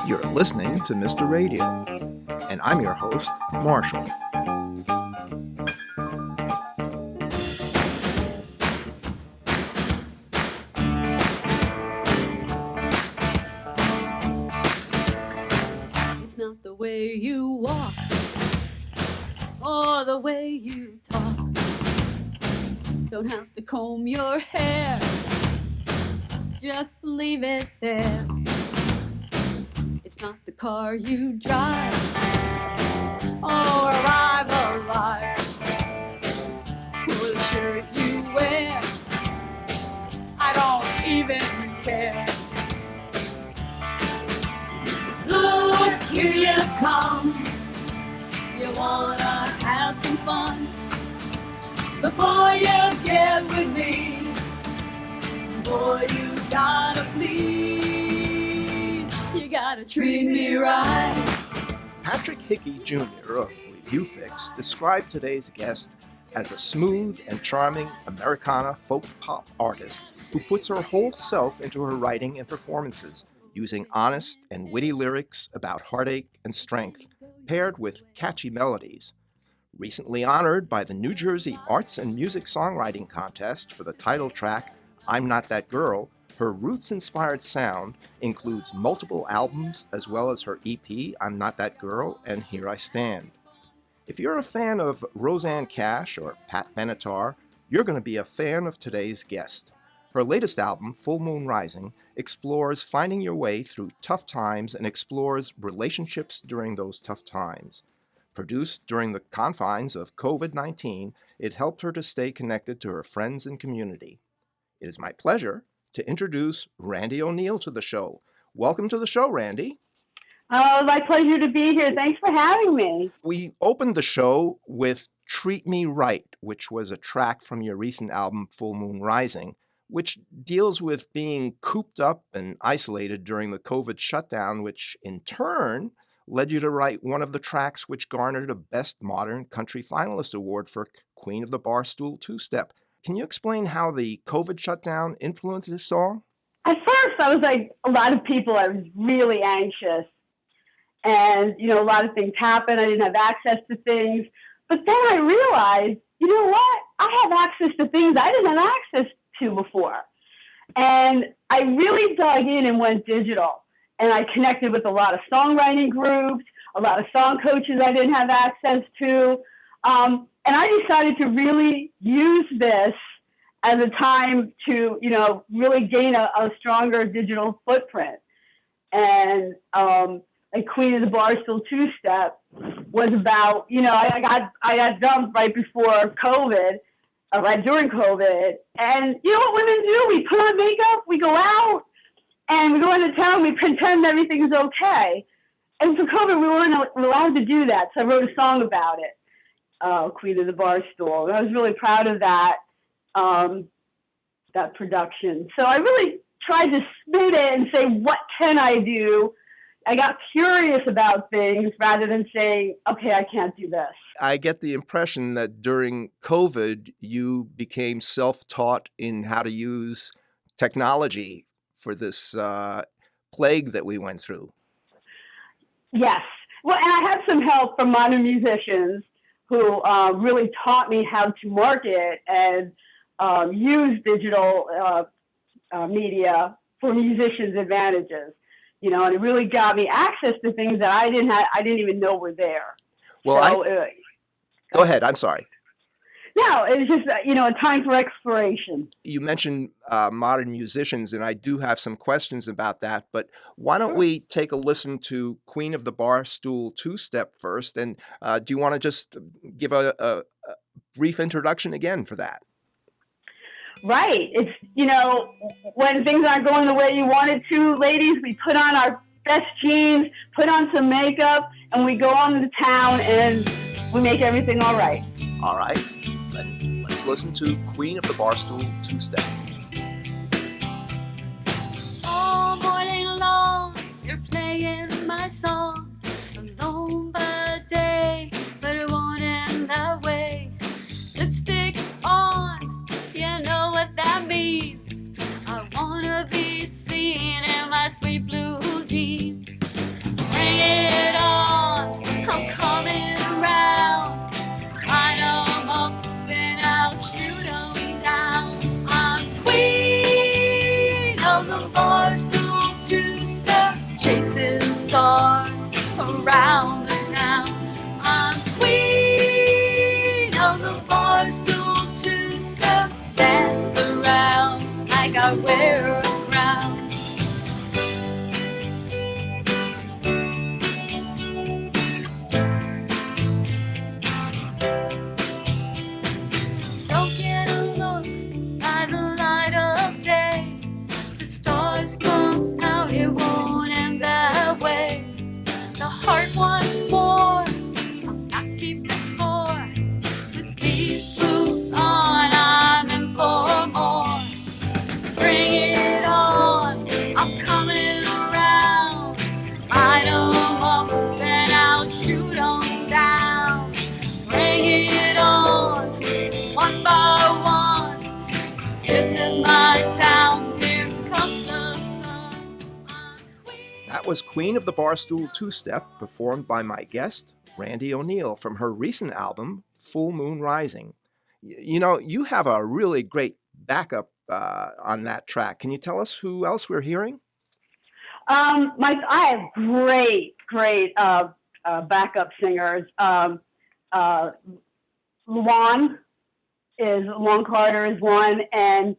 You're listening to Mr. Radio, and I'm your host, Marshall. It's not the way you walk or the way you talk. Don't have to comb your hair, just leave it there. It's not the car you drive or arrive, or the shirt you wear. I don't even care. Look, here you come. You wanna have some fun before you get with me. Boy, you gotta please, you gotta treat me right. Patrick Hickey Jr. of Review Fix described today's guest as a smooth and charming Americana folk pop artist who puts her whole self into her writing and performances, using honest and witty lyrics about heartache and strength, paired with catchy melodies. Recently honored by the New Jersey Arts and Music Songwriting Contest for the title track, I'm Not That Girl, her roots-inspired sound includes multiple albums as well as her EP, I'm Not That Girl, and Here I Stand. If you're a fan of Roseanne Cash or Pat Benatar, you're going to be a fan of today's guest. Her latest album, Full Moon Rising, explores finding your way through tough times and explores relationships during those tough times. Produced during the confines of COVID-19, it helped her to stay connected to her friends and community. It is my pleasure to introduce Randie O'Neil to the show. Welcome to the show, Randie. Oh, my pleasure to be here. Thanks for having me. We opened the show with Treat Me Right, which was a track from your recent album, Full Moon Rising, which deals with being cooped up and isolated during the COVID shutdown, which in turn led you to write one of the tracks which garnered a Best Modern Country Finalist Award for Queen of the Barstool Two-Step. Can you explain how the COVID shutdown influenced this song? At first, I was like a lot of people. I was really anxious. And, a lot of things happened. I didn't have access to things. But then I realized, you know what? I have access to things I didn't have access to before. And I really dug in and went digital. And I connected with a lot of songwriting groups, a lot of song coaches I didn't have access to. And I decided to really use this as a time to, really gain a stronger digital footprint. And like Queen of the Barstool Two-Step was about, I got dumped right before COVID, right during COVID. And you know what women do? We put on makeup, we go out, and we go into town, we pretend everything's okay. And for COVID, we weren't allowed to do that. So I wrote a song about it. Queen of the Barstool. And I was really proud of that production. So I really tried to spin it and say, what can I do? I got curious about things rather than saying, okay, I can't do this. I get the impression that during COVID, you became self-taught in how to use technology for this plague that we went through. Yes. Well, and I had some help from modern musicians who really taught me how to market and use digital media for musicians' advantages. And it really got me access to things that I didn't even know were there. Well, go ahead. I'm sorry. No, it was just, a time for exploration. You mentioned modern musicians, and I do have some questions about that, but why don't we take a listen to Queen of the Barstool Two-Step first, and do you want to just give a brief introduction again for that? Right. It's, when things aren't going the way you want it to, ladies, we put on our best jeans, put on some makeup, and we go on to town, and we make everything all right. All right. Let's listen to Queen of the Barstool Two-Step. All morning long, you're playing my song. Alone by day, but it won't end that way. Lipstick on, you know what that means. I wanna be seen in my sweet blue jeans. That was Queen of the Barstool Two-Step, performed by my guest, Randie O'Neil, from her recent album, Full Moon Rising. You know, you have a really great backup on that track. Can you tell us who else we're hearing? I have great backup singers. Luan Carter is one, and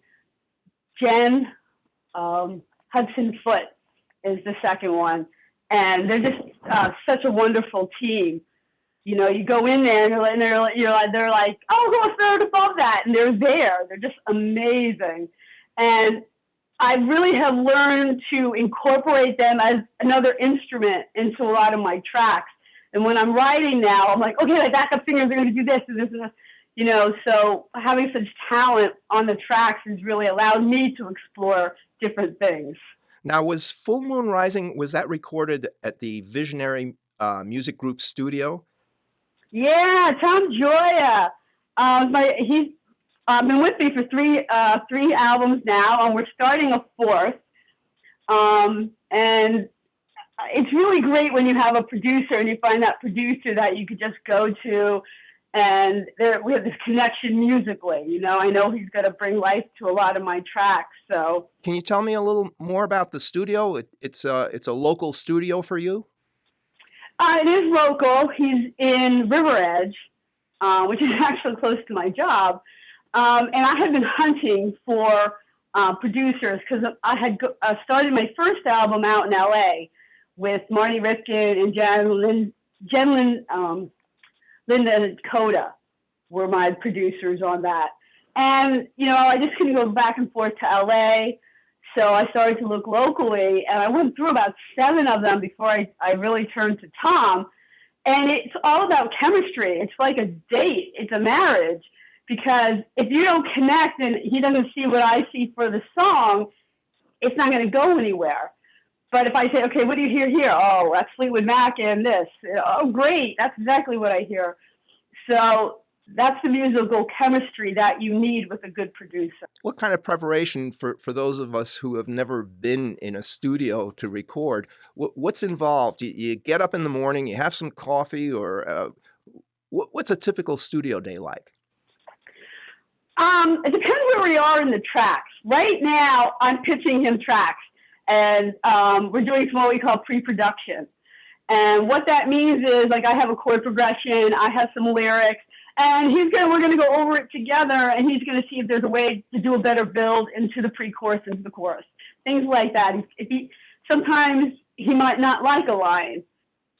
Jen Hudson Foote is the second one. And they're just such a wonderful team. You know, you go in there and they're like, oh, go a third above that, and they're there. They're just amazing, and I really have learned to incorporate them as another instrument into a lot of my tracks. And when I'm writing now, I'm like, okay, my backup singers are going to do this and this and this. You know, so having such talent on the tracks has really allowed me to explore different things. Now, was Full Moon Rising, was that recorded at the Visionary Music Group studio? Yeah, Tom Joya. He's been with me for three albums now, and we're starting a fourth. And it's really great when you have a producer and you find that producer that you could just go to, and we have this connection musically. You know, I know he's going to bring life to a lot of my tracks. So, can you tell me a little more about the studio? It's a local studio for you? It is local. He's in River Edge, which is actually close to my job. And I had been hunting for producers because I had started my first album out in LA with Marty Rifkin and Linda Coda were my producers on that. And, you know, I just couldn't go back and forth to LA. So I started to look locally, and I went through about 7 of them before I really turned to Tom. And it's all about chemistry. It's like a date. It's a marriage. Because if you don't connect and he doesn't see what I see for the song, it's not going to go anywhere. But if I say, okay, what do you hear here? Oh, that's Fleetwood Mac and this. Oh, great. That's exactly what I hear. So that's the musical chemistry that you need with a good producer. What kind of preparation for those of us who have never been in a studio to record, what's involved? You get up in the morning, you have some coffee, or what's a typical studio day like? It depends where we are in the tracks. Right now, I'm pitching him tracks, and we're doing what we call pre-production. And what that means is, like, I have a chord progression, I have some lyrics, and we're going to go over it together, and he's going to see if there's a way to do a better build into the pre-chorus, into the chorus, things like that. Sometimes he might not like a line,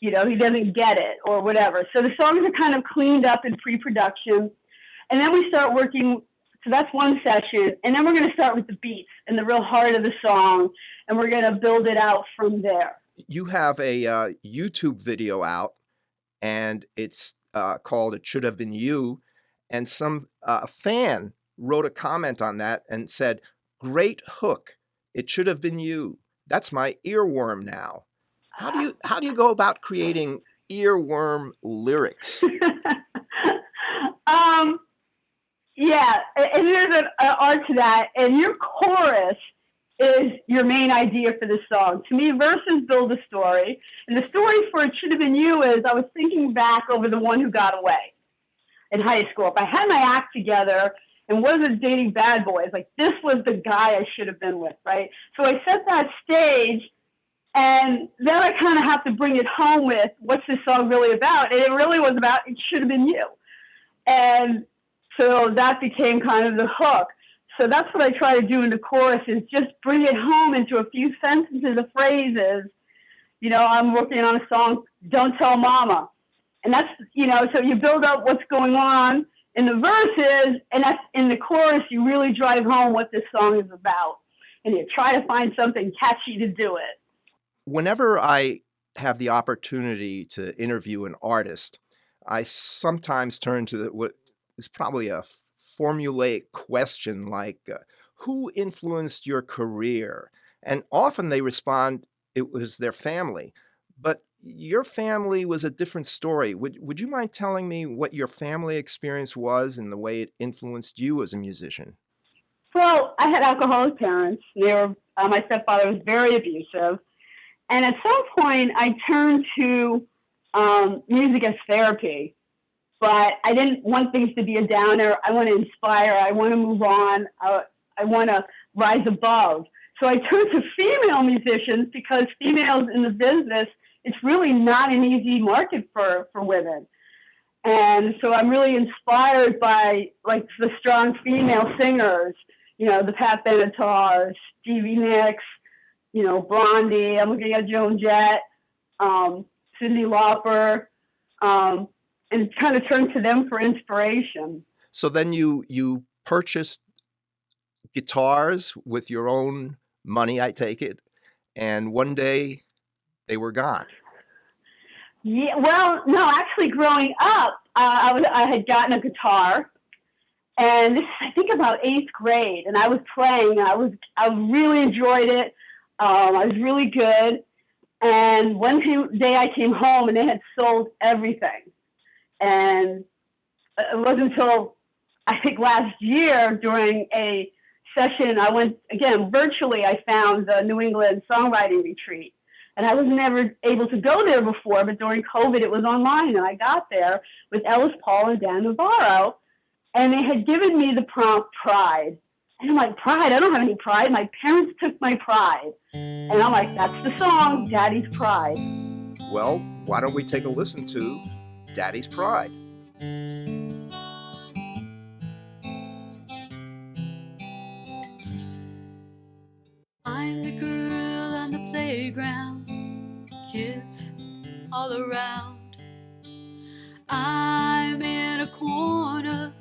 you know, he doesn't get it or whatever. So the songs are kind of cleaned up in pre-production, and then we start working. So that's one session, and then we're going to start with the beats and the real heart of the song, and we're going to build it out from there. You have a YouTube video out, and it's called "It Should Have Been You," and some fan wrote a comment on that and said, "Great hook. It should have been you. That's my earworm now." How do you go about creating earworm lyrics? Yeah, and there's an art to that, and your chorus is your main idea for the song. To me, verses build a story, and the story for It Should Have Been You is I was thinking back over the one who got away in high school. If I had my act together and wasn't dating bad boys, like, this was the guy I should have been with, right? So I set that stage, and then I kind of have to bring it home with what's this song really about, and it really was about It Should Have Been You. And so that became kind of the hook. So that's what I try to do in the chorus, is just bring it home into a few sentences of phrases. You know, I'm working on a song, Don't Tell Mama. And that's, you know, so you build up what's going on in the verses, and that's in the chorus, you really drive home what this song is about. And you try to find something catchy to do it. Whenever I have the opportunity to interview an artist, I sometimes turn to what is probably a formulaic question like, who influenced your career? And often they respond, it was their family. But your family was a different story. Would you mind telling me what your family experience was and the way it influenced you as a musician? Well, I had alcoholic parents. My stepfather was very abusive. And at some point, I turned to music as therapy. But I didn't want things to be a downer. I want to inspire. I want to move on. I want to rise above. So I turned to female musicians because females in the business, it's really not an easy market for women. And so I'm really inspired by like the strong female singers, the Pat Benatar, Stevie Nicks, Blondie. I'm looking at Joan Jett, Cyndi Lauper, and kind of turned to them for inspiration. So then you purchased guitars with your own money, I take it, and one day they were gone. Yeah, well, no, actually, growing up, I had gotten a guitar, and this is, I think, about 8th grade, and I was playing. I really enjoyed it. I was really good, and one day I came home, and they had sold everything, and it wasn't until I think last year during a session I went again virtually. I found the New England songwriting retreat. And I was never able to go there before, but during COVID, it was online. And I got there with Ellis Paul and Dan Navarro. And they had given me the prompt Pride. And I'm like, Pride? I don't have any pride. My parents took my pride. And I'm like, that's the song, Daddy's Pride. Well, why don't we take a listen to Daddy's Pride? I'm the girl on the playground, kids all around. I'm in a corner,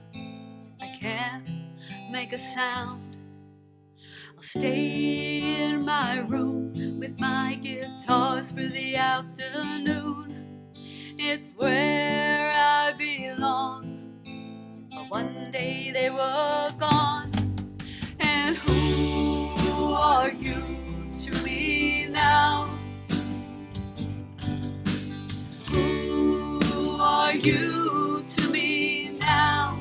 I can't make a sound. I'll stay in my room with my guitars for the afternoon. It's where I belong, but one day they were gone. And who are you to me now? Who are you to me now?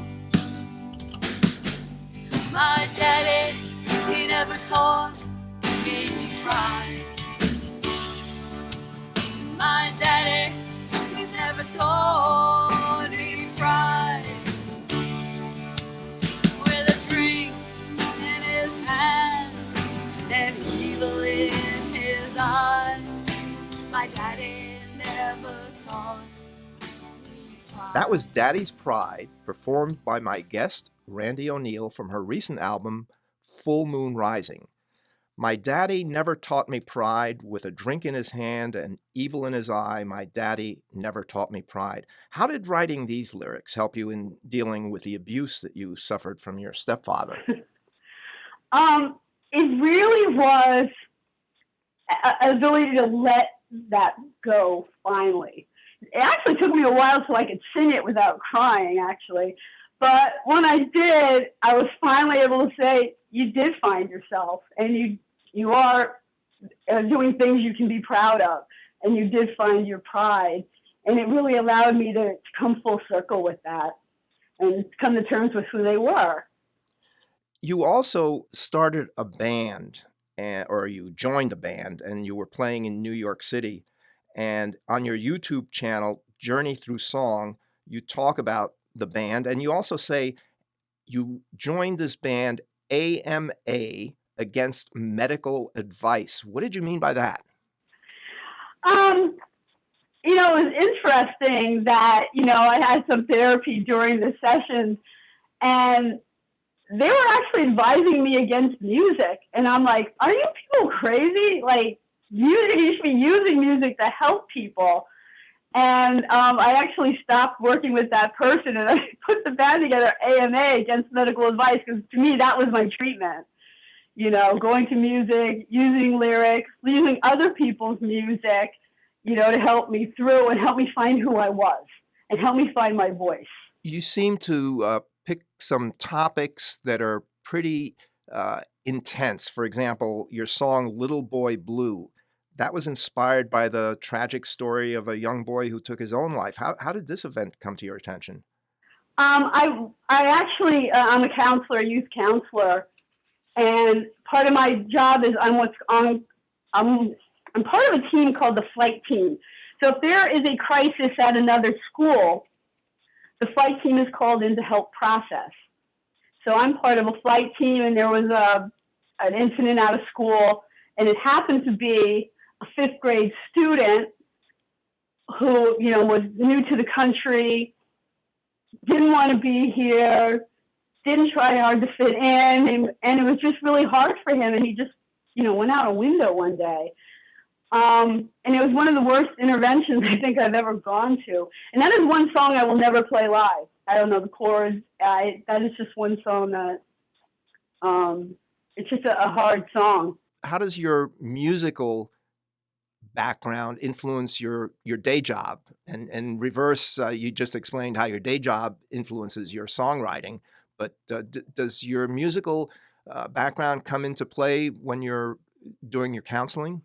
My daddy, he never taught me pride. My daddy, he never taught me pride. With a drink in his hand and evil in his eyes, my daddy never taught me pride. That was Daddy's Pride, performed by my guest, Randie O'Neil, from her recent album, Full Moon Rising. My daddy never taught me pride. With a drink in his hand and evil in his eye, my daddy never taught me pride. How did writing these lyrics help you in dealing with the abuse that you suffered from your stepfather? It really was an ability to let that go, finally. It actually took me a while till I could sing it without crying, actually. But when I did, I was finally able to say, you did find yourself, and you are doing things you can be proud of, and you did find your pride. And it really allowed me to come full circle with that and come to terms with who they were. You also started a band, or you joined a band, and you were playing in New York City. And on your YouTube channel, Journey Through Song, you talk about the band, and you also say you joined this band AMA, Against Medical Advice. What did you mean by that? It was interesting that, I had some therapy during the sessions, and they were actually advising me against music. And I'm like, are you people crazy? Like, you should be using music to help people. And I actually stopped working with that person, and I put the band together, AMA, Against Medical Advice, because to me, that was my treatment. Going to music, using lyrics, using other people's music, to help me through and help me find who I was and help me find my voice. You seem to pick some topics that are pretty intense. For example, your song Little Boy Blue, that was inspired by the tragic story of a young boy who took his own life. How did this event come to your attention? I actually, I'm a counselor, a youth counselor, and part of my job is I'm I'm part of a team called the flight team. So if there is a crisis at another school, the flight team is called in to help process. So I'm part of a flight team, and there was an incident out of school, and it happened to be a fifth grade student who, was new to the country, didn't want to be here, didn't try hard to fit in, and it was just really hard for him, and he just, went out a window one day. And it was one of the worst interventions I think I've ever gone to. And that is one song I will never play live. I don't know the chords. That is just one song that, it's just a hard song. How does your musical background influence your day job? And reverse, you just explained how your day job influences your songwriting, but does your musical background come into play when you're doing your counseling?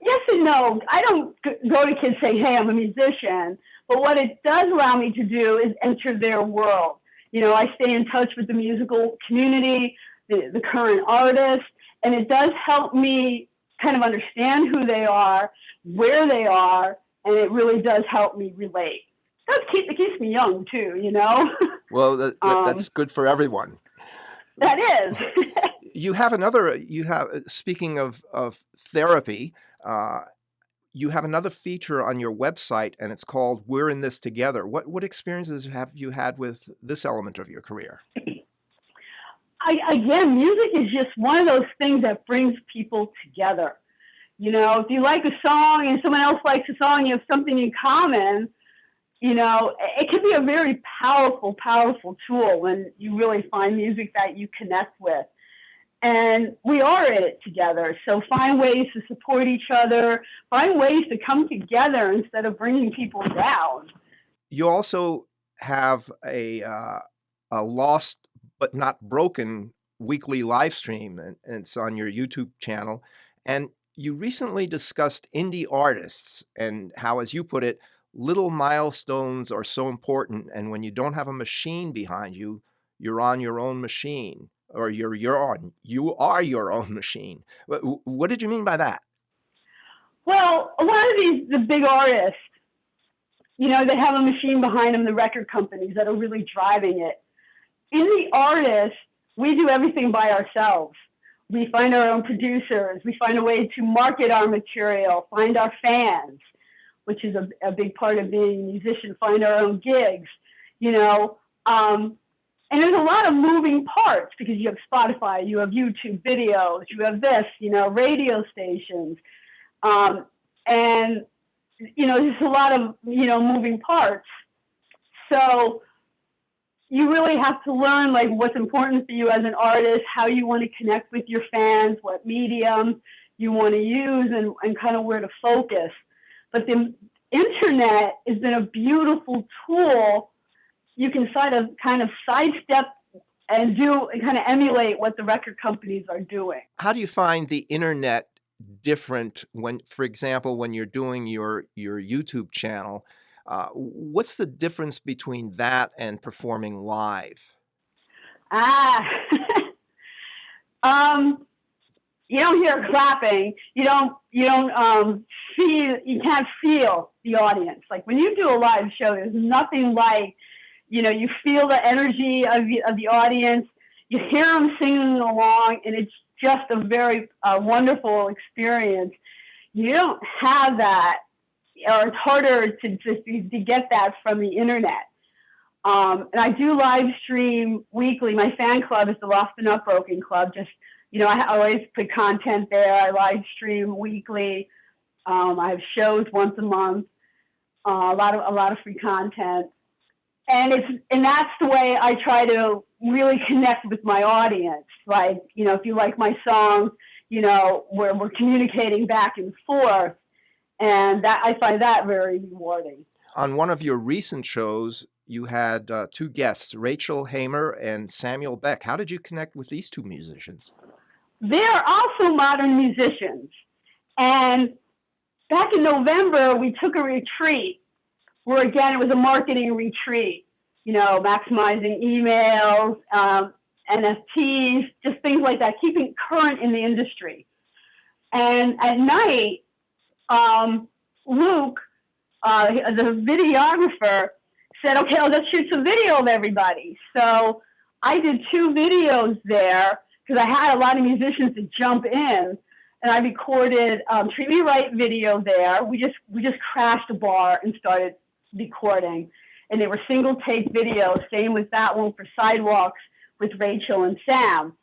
Yes and no. I don't go to kids saying, hey, I'm a musician. But what it does allow me to do is enter their world. I stay in touch with the musical community, the current artists, and it does help me kind of understand who they are, where they are, and it really does help me relate. It keeps me young, too, Well, that's good for everyone. That is. Speaking of therapy, you have another feature on your website, and it's called We're in This Together. What experiences have you had with this element of your career? Again, music is just one of those things that brings people together. If you like a song and someone else likes a song, you have something in common, it can be a very powerful, powerful tool when you really find music that you connect with. And we are in it together. So find ways to support each other, find ways to come together instead of bringing people down. You also have a lost but not broken weekly live stream, and it's on your YouTube channel. And you recently discussed indie artists and how, as you put it, little milestones are so important. And when you don't have a machine behind you, you're on your own machine, or you are your own machine. What did you mean by that? Well, a lot of the big artists, they have a machine behind them, the record companies that are really driving it. Indie artists, we do everything by ourselves. We find our own producers. We find a way to market our material, find our fans, which is a big part of being a musician, find our own gigs, and there's a lot of moving parts because you have Spotify, you have YouTube videos, you have this, radio stations. And, there's a lot of, moving parts. So you really have to learn what's important for you as an artist, how you want to connect with your fans, what medium you want to use, and kind of where to focus. But the internet has been a beautiful tool. You can kind of sidestep and kind of emulate what the record companies are doing. How do you find the internet different when, for example, when you're doing your YouTube channel? What's the difference between that and performing live? You don't hear clapping. You don't feel. You can't feel the audience. Like when you do a live show, there's nothing like, you feel the energy of the audience. You hear them singing along, and it's just a very wonderful experience. You don't have that, or it's harder to get that from the internet. And I do live stream weekly. My fan club is the Lost and Not Broken Club. I always put content there. I live stream weekly. I have shows once a month. A lot of free content, and that's the way I try to really connect with my audience. Like, if you like my song, we're communicating back and forth, and that I find that very rewarding. On one of your recent shows, you had two guests, Rachel Hamer and Samuel Beck. How did you connect with these two musicians? They're also modern musicians. And back in November, we took a retreat where, again, it was a marketing retreat, maximizing emails, NFTs, just things like that, keeping current in the industry. And at night, Luke, the videographer, said, okay, let's shoot some video of everybody. So I did 2 videos there because I had a lot of musicians to jump in, and I recorded Treat Me Right video there. We just crashed a bar and started recording, and they were single take videos. Same with that one for Sidewalks with Rachel and Sam.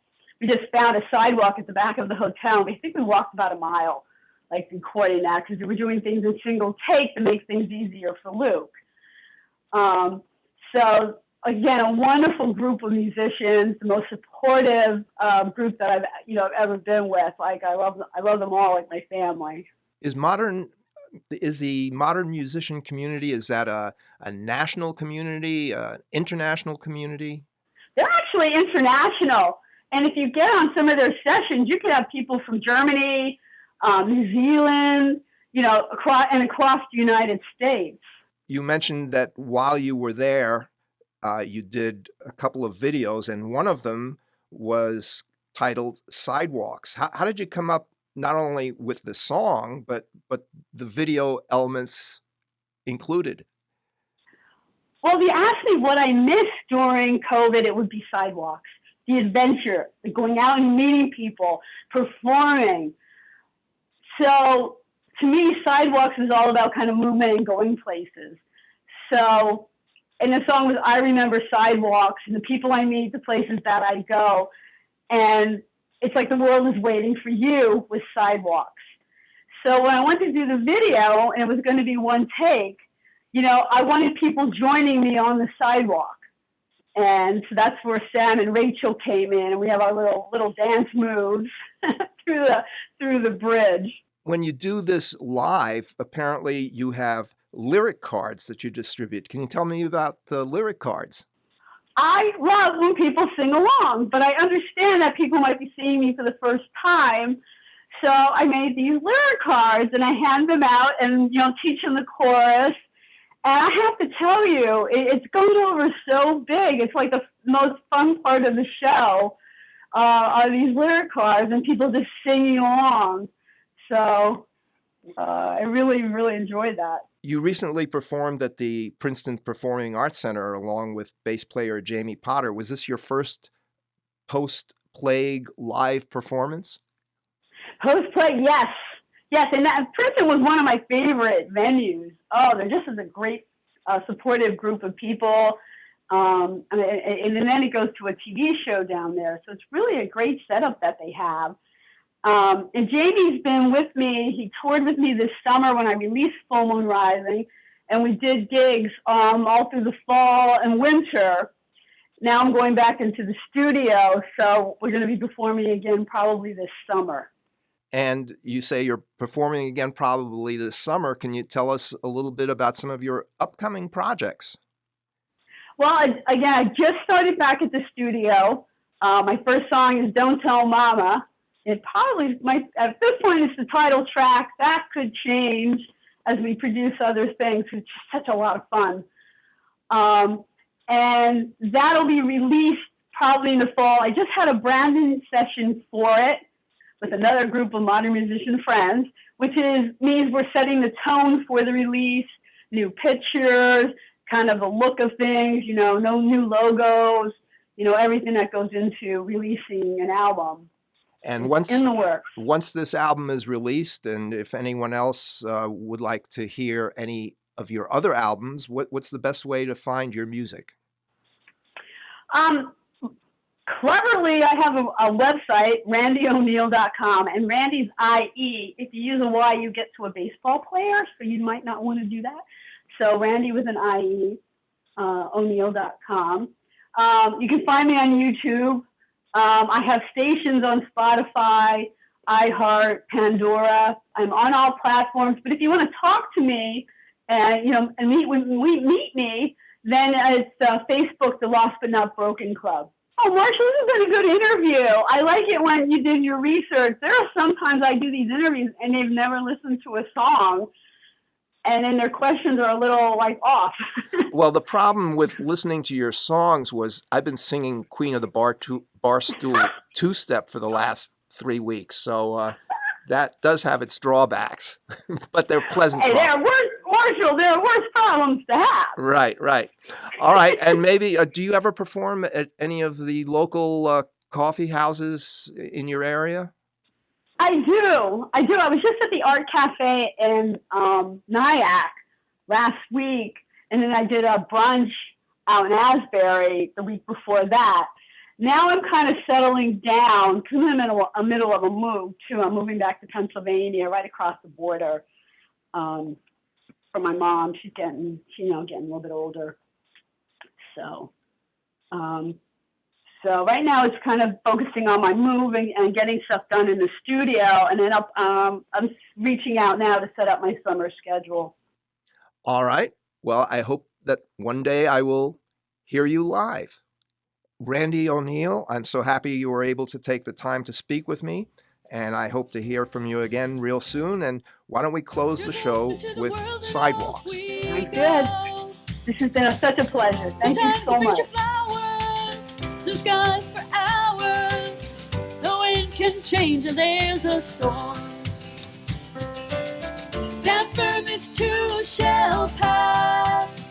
We just found a sidewalk at the back of the hotel. I think we walked about a mile, like recording that, because we were doing things in single take to make things easier for Luke. So again, a wonderful group of musicians, the most supportive group that I've ever been with. Like I love them all like my family. Is the modern musician community, is that a national community, international community? They're actually international. And if you get on some of their sessions, you can have people from Germany, New Zealand, across the United States. You mentioned that while you were there, you did a couple of videos, and one of them was titled Sidewalks. How did you come up not only with the song, but the video elements included? Well, if you ask me what I missed during COVID, it would be Sidewalks, the adventure, the going out and meeting people, performing. So to me, Sidewalks is all about kind of movement and going places. So, and the song was I Remember Sidewalks and the people I meet, the places that I go. And it's like the world is waiting for you with Sidewalks. So when I went to do the video, and it was going to be one take, I wanted people joining me on the sidewalk. And so that's where Sam and Rachel came in, and we have our little dance moves through the bridge. When you do this live, apparently you have lyric cards that you distribute. Can you tell me about the lyric cards? I love when people sing along, but I understand that people might be seeing me for the first time. So I made these lyric cards, and I hand them out and, teach them the chorus. And I have to tell you, it's going over so big. It's like the most fun part of the show are these lyric cards and people just singing along. So I really, really enjoyed that. You recently performed at the Princeton Performing Arts Center along with bass player Jamie Potter. Was this your first post-plague live performance? Post-plague, yes. Yes, and Princeton was one of my favorite venues. Oh, there just is a great supportive group of people. And then it goes to a TV show down there. So it's really a great setup that they have. And Jamie's been with me. He toured with me this summer when I released Full Moon Rising. And we did gigs all through the fall and winter. Now I'm going back into the studio. So we're going to be performing again probably this summer. And you say you're performing again probably this summer. Can you tell us a little bit about some of your upcoming projects? Well, again, I just started back at the studio. My first song is Don't Tell Mama. It probably might, at this point, it's the title track. That could change as we produce other things. It's such a lot of fun. And that'll be released probably in the fall. I just had a branding session for it with another group of modern musician friends, which means we're setting the tone for the release, new pictures, kind of the look of things, no new logos, everything that goes into releasing an album. And once in the works. Once this album is released, and if anyone else would like to hear any of your other albums, what's the best way to find your music? Cleverly, I have a website, RandieO'Neil.com, and Randie's I-E. If you use a Y, you get to a baseball player, so you might not want to do that. So Randie with an I-E, O'Neil.com. You can find me on YouTube. I have stations on Spotify, iHeart, Pandora. I'm on all platforms. But if you want to talk to me and meet me, then it's Facebook, the Lost But Not Broken Club. Oh, Marshall, this has been a good interview. I like it when you did your research. There are sometimes I do these interviews and they've never listened to a song, and then their questions are a little off. Well, the problem with listening to your songs was I've been singing Queen of the Barstool two-step for the last 3 weeks. So that does have its drawbacks, but they're pleasant Hey, problems. there are worse problems to have. Right, right. All right, and maybe do you ever perform at any of the local coffee houses in your area? I do. I was just at the Art Cafe in Nyack last week, and then I did a brunch out in Asbury the week before that. Now I'm kind of settling down because I'm in the middle of a move too. I'm moving back to Pennsylvania, right across the border, for my mom. She's getting a little bit older. So right now it's kind of focusing on my moving and getting stuff done in the studio, and then I'm reaching out now to set up my summer schedule. All right. Well, I hope that one day I will hear you live. Randie O'Neil, I'm so happy you were able to take the time to speak with me, and I hope to hear from you again real soon. And why don't we close the show with Sidewalks? Sounds good. This has been such a pleasure. Thank you so much. Blue skies for hours. The wind can change and there's a storm. Stand firm, this too shall pass.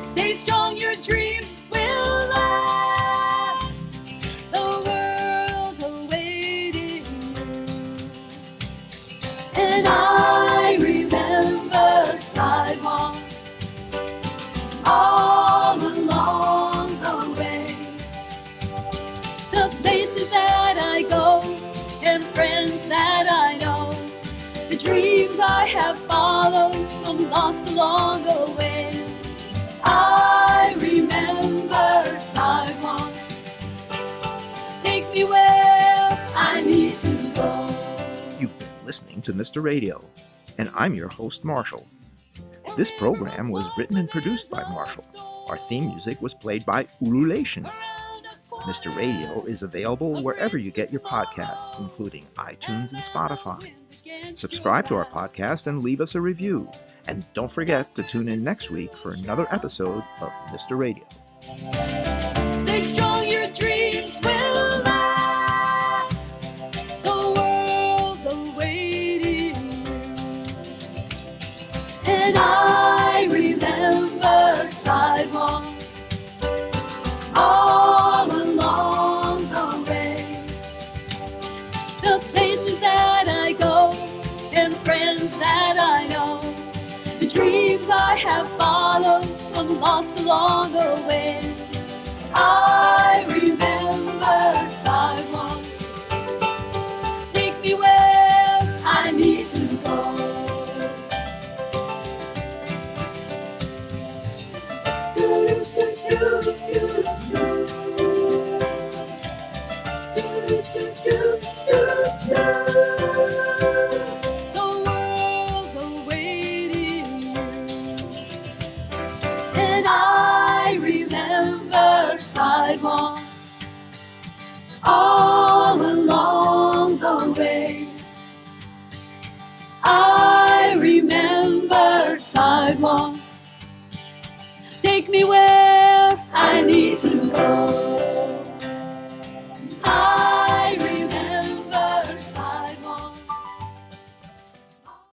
Stay strong, your dreams will last. The world's awaiting you. And I remember sidewalks all along the way. The places that I go and friends that I know. The dreams I have followed, some lost along the way. I remember sidewalks. Take me where I need to go. You've been listening to Mr. Radio, and I'm your host, Marshall. This program was written and produced by Marshall. Our theme music was played by Ululation. Mr. Radio is available wherever you get your podcasts, including iTunes and Spotify. Subscribe to our podcast and leave us a review. And don't forget to tune in next week for another episode of Mr. Radio. Stay strong, your dreams will last. The world's awaiting you. And I remember sidewalks all along the way. The places that I go and friends that I know. The dreams I have followed, some lost along the way. I remember sidewalks. Take me where I need to go. The world's awaiting you. And I remember sidewalks all along the way. I remember sidewalks. Take me where I need to go.